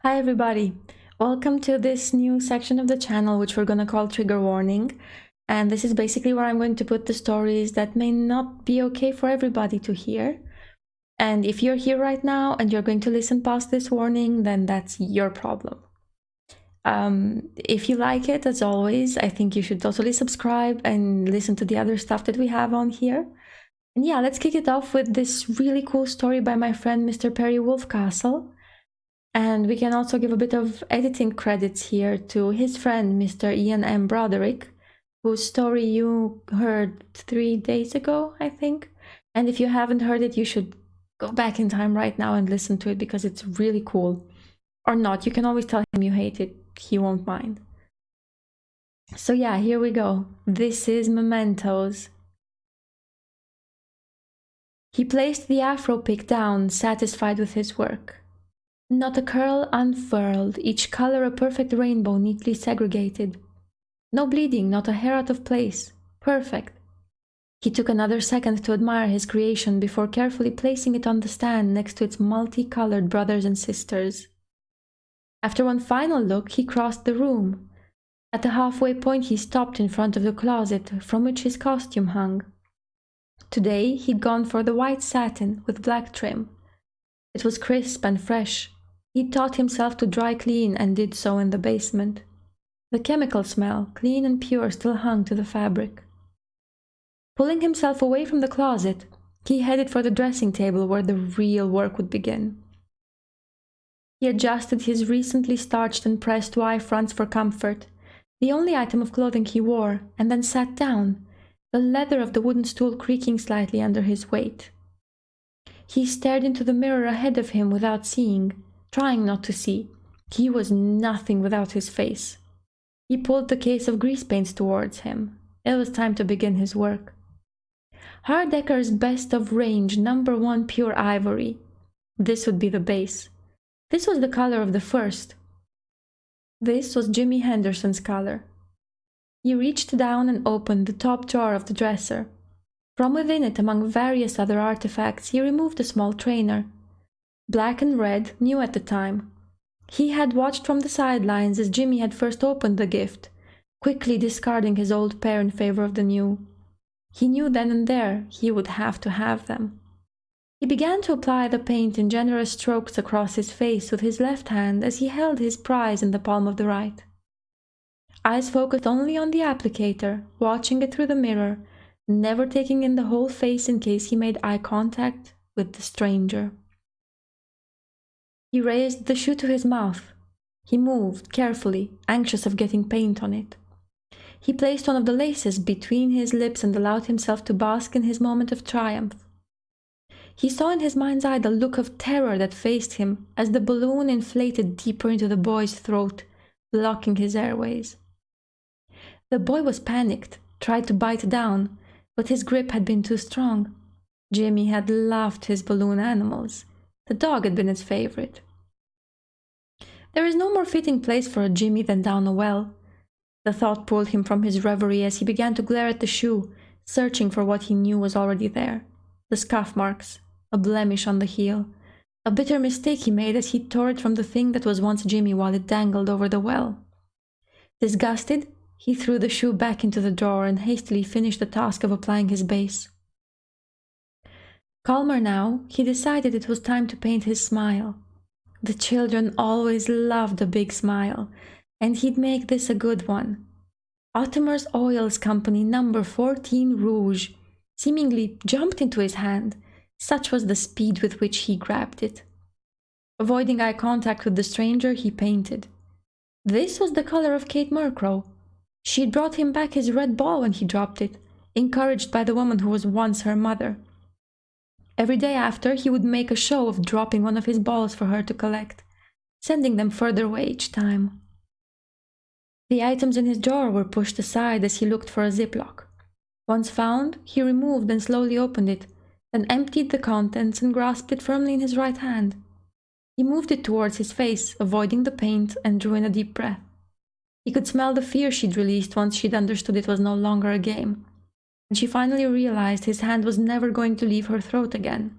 Hi everybody, welcome to this new section of the channel which we're gonna call Trigger Warning. And this is basically where I'm going to put the stories that may not be okay for everybody to hear. And if you're here right now and you're going to listen past this warning, then that's your problem. If you like it, as always, I think you should totally subscribe and listen to the other stuff that we have on here. And yeah, let's kick it off with this really cool story by my friend Mr. Perry Wolfecastle. And we can also give a bit of editing credits here to his friend, Mr. Ian M. Broderick, whose story you heard 3 days ago, I think. And if you haven't heard it, you should go back in time right now and listen to it because it's really cool. Or not, you can always tell him you hate it, he won't mind. So yeah, here we go. This is Mementos. He placed the afro pick down, satisfied with his work. Not a curl unfurled, each color a perfect rainbow neatly segregated. No bleeding, not a hair out of place. Perfect. He took another second to admire his creation before carefully placing it on the stand next to its multicolored brothers and sisters. After one final look, he crossed the room. At the halfway point, he stopped in front of the closet from which his costume hung. Today, he'd gone for the white satin with black trim. It was crisp and fresh. He'd taught himself to dry clean and did so in the basement. The chemical smell, clean and pure, still hung to the fabric. Pulling himself away from the closet, he headed for the dressing table where the real work would begin. He adjusted his recently starched and pressed Y fronts for comfort, the only item of clothing he wore, and then sat down, the leather of the wooden stool creaking slightly under his weight. He stared into the mirror ahead of him without seeing, trying not to see. He was nothing without his face. He pulled the case of grease paints towards him. It was time to begin his work. Hardecker's best of range #1 pure ivory. This would be the base. This was the color of the first. This was Jimi Henderson's color. He reached down and opened the top drawer of the dresser. From within it, among various other artifacts, he removed a small trainer. Black and red, new at the time. He had watched from the sidelines as Jimmy had first opened the gift, quickly discarding his old pair in favor of the new. He knew then and there he would have to have them. He began to apply the paint in generous strokes across his face with his left hand as he held his prize in the palm of the right. Eyes focused only on the applicator, watching it through the mirror, never taking in the whole face in case he made eye contact with the stranger. He raised the shoe to his mouth. He moved carefully, anxious of getting paint on it. He placed one of the laces between his lips and allowed himself to bask in his moment of triumph. He saw in his mind's eye the look of terror that faced him as the balloon inflated deeper into the boy's throat, blocking his airways. The boy was panicked, tried to bite down, but his grip had been too strong. Jimmy had loved his balloon animals. The dog had been his favorite. There is no more fitting place for a Jimmy than down a well. The thought pulled him from his reverie as he began to glare at the shoe, searching for what he knew was already there. The scuff marks, a blemish on the heel, a bitter mistake he made as he tore it from the thing that was once Jimmy while it dangled over the well. Disgusted, he threw the shoe back into the drawer and hastily finished the task of applying his base. Calmer now, he decided it was time to paint his smile. The children always loved a big smile, and he'd make this a good one. Ottomer's Oils Company No. 14 Rouge seemingly jumped into his hand, such was the speed with which he grabbed it. Avoiding eye contact with the stranger, he painted. This was the color of Kate Murkrow. She'd brought him back his red ball when he dropped it, encouraged by the woman who was once her mother. Every day after, he would make a show of dropping one of his balls for her to collect, sending them further away each time. The items in his drawer were pushed aside as he looked for a ziplock. Once found, he removed and slowly opened it, then emptied the contents and grasped it firmly in his right hand. He moved it towards his face, avoiding the paint, and drew in a deep breath. He could smell the fear she'd released once she'd understood it was no longer a game. And she finally realized his hand was never going to leave her throat again.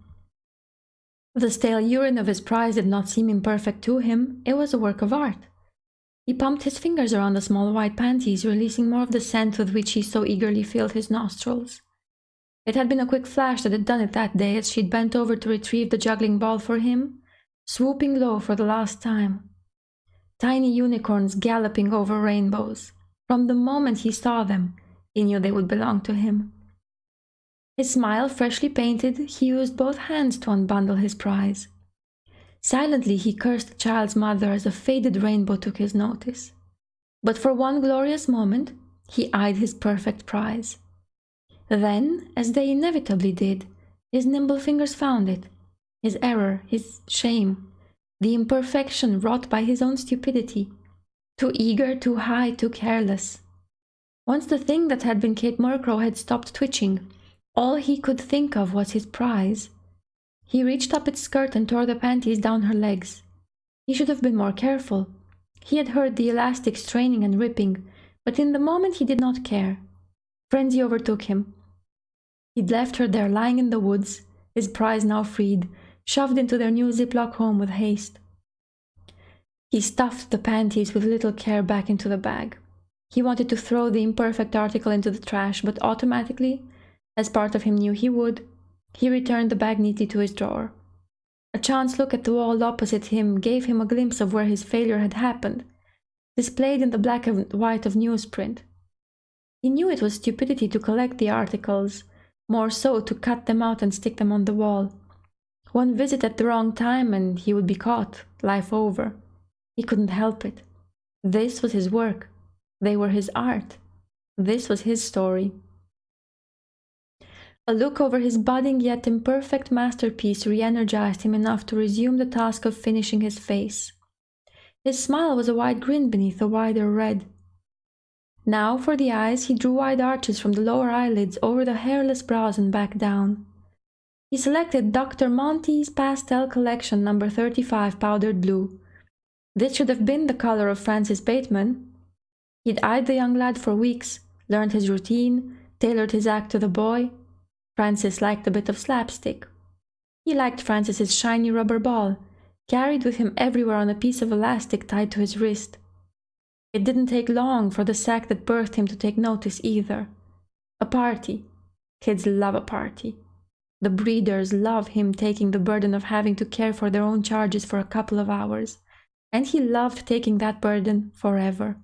The stale urine of his prize did not seem imperfect to him. It was a work of art. He pumped his fingers around the small white panties, releasing more of the scent with which he so eagerly filled his nostrils. It had been a quick flash that had done it that day as she'd bent over to retrieve the juggling ball for him, swooping low for the last time. Tiny unicorns galloping over rainbows. From the moment he saw them, he knew they would belong to him. His smile freshly painted, he used both hands to unbundle his prize. Silently he cursed the child's mother as a faded rainbow took his notice. But for one glorious moment, he eyed his perfect prize. Then, as they inevitably did, his nimble fingers found it. His error, his shame, the imperfection wrought by his own stupidity. Too eager, too high, too careless. Once the thing that had been Kate Murkrow had stopped twitching, all he could think of was his prize. He reached up its skirt and tore the panties down her legs. He should have been more careful. He had heard the elastic straining and ripping, but in the moment he did not care. Frenzy overtook him. He'd left her there lying in the woods, his prize now freed, shoved into their new Ziploc home with haste. He stuffed the panties with little care back into the bag. He wanted to throw the imperfect article into the trash, but automatically, as part of him knew he would, he returned the bag neatly to his drawer. A chance look at the wall opposite him gave him a glimpse of where his failure had happened, displayed in the black and white of newsprint. He knew it was stupidity to collect the articles, more so to cut them out and stick them on the wall. One visit at the wrong time and he would be caught, life over. He couldn't help it. This was his work. They were his art. This was his story. A look over his budding yet imperfect masterpiece re-energized him enough to resume the task of finishing his face. His smile was a wide grin beneath a wider red. Now, for the eyes, he drew wide arches from the lower eyelids over the hairless brows and back down. He selected Dr. Monte's Pastel Collection No. 35 Powdered Blue. This should have been the color of Francis Bateman. He'd eyed the young lad for weeks, learned his routine, tailored his act to the boy. Francis liked a bit of slapstick. He liked Francis's shiny rubber ball, carried with him everywhere on a piece of elastic tied to his wrist. It didn't take long for the sack that birthed him to take notice either. A party. Kids love a party. The breeders love him taking the burden of having to care for their own charges for a couple of hours, and he loved taking that burden forever.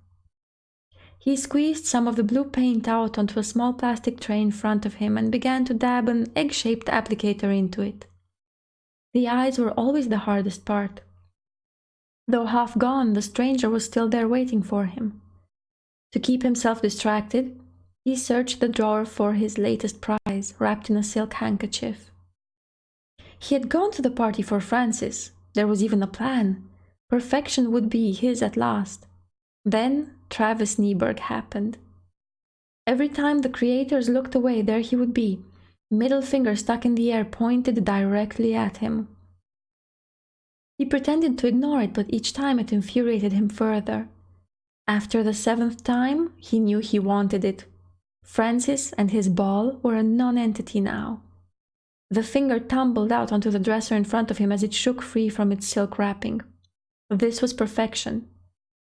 He squeezed some of the blue paint out onto a small plastic tray in front of him and began to dab an egg-shaped applicator into it. The eyes were always the hardest part. Though half gone, the stranger was still there waiting for him. To keep himself distracted, he searched the drawer for his latest prize, wrapped in a silk handkerchief. He had gone to the party for Francis. There was even a plan. Perfection would be his at last. Then Travis Nieberg happened. Every time the creators looked away, there he would be, middle finger stuck in the air, pointed directly at him. He pretended to ignore it, but each time it infuriated him further. After the 7th time, he knew he wanted it. Francis and his ball were a non-entity now. The finger tumbled out onto the dresser in front of him as it shook free from its silk wrapping. This was perfection.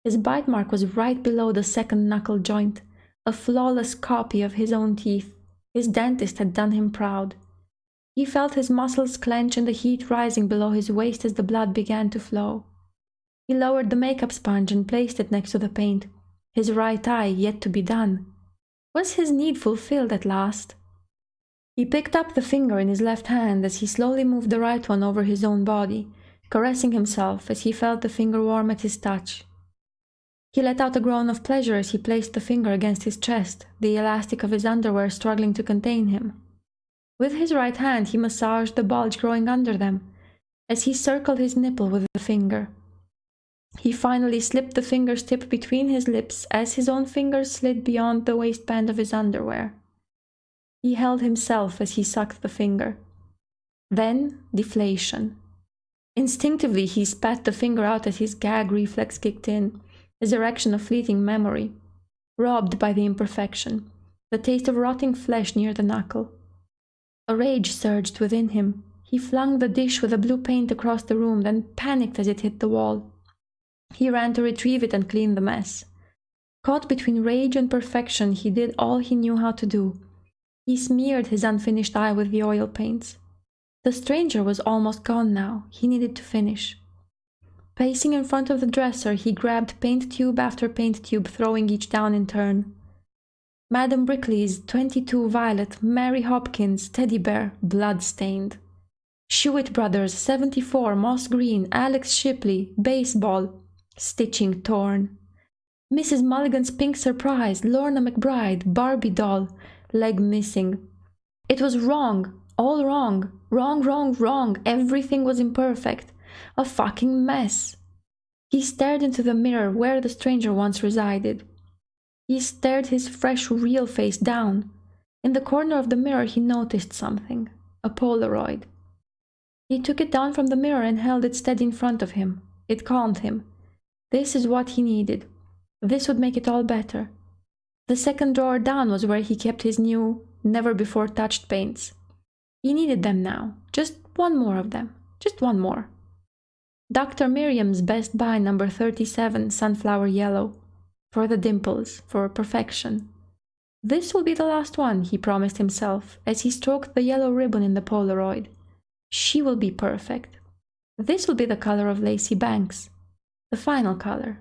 His bite mark was right below the second knuckle joint, a flawless copy of his own teeth. His dentist had done him proud. He felt his muscles clench and the heat rising below his waist as the blood began to flow. He lowered the makeup sponge and placed it next to the paint. His right eye yet to be done. Was his need fulfilled at last? He picked up the finger in his left hand as he slowly moved the right one over his own body, caressing himself as he felt the finger warm at his touch. He let out a groan of pleasure as he placed the finger against his chest, the elastic of his underwear struggling to contain him. With his right hand he massaged the bulge growing under them, as he circled his nipple with the finger. He finally slipped the finger's tip between his lips as his own fingers slid beyond the waistband of his underwear. He held himself as he sucked the finger. Then, deflation. Instinctively he spat the finger out as his gag reflex kicked in, his erection a fleeting memory, robbed by the imperfection, the taste of rotting flesh near the knuckle. A rage surged within him. He flung the dish with the blue paint across the room, then panicked as it hit the wall. He ran to retrieve it and clean the mess. Caught between rage and perfection, he did all he knew how to do. He smeared his unfinished eye with the oil paints. The stranger was almost gone now. He needed to finish. Pacing in front of the dresser, he grabbed paint tube after paint tube, throwing each down in turn. Madame Brickley's 22 Violet, Mary Hopkins, Teddy Bear, blood-stained. Shewitt Brothers, 74, Moss Green, Alex Shipley, baseball, stitching torn. Mrs. Mulligan's Pink Surprise, Lorna McBride, Barbie doll, leg missing. It was wrong, all wrong, wrong, wrong, wrong, everything was imperfect. A fucking mess. He stared into the mirror where the stranger once resided. He stared his fresh, real face down. In the corner of the mirror he noticed something, a Polaroid. He took it down from the mirror and held it steady in front of him. It calmed him. This is what he needed. This would make it all better. The second drawer down was where he kept his new, never-before-touched paints. He needed them now. Just one more of them. Just one more. Dr. Miriam's Best Buy number 37 sunflower yellow. For the dimples, for perfection. This will be the last one, he promised himself, as he stroked the yellow ribbon in the Polaroid. She will be perfect. This will be the color of Lacey Banks. The final color.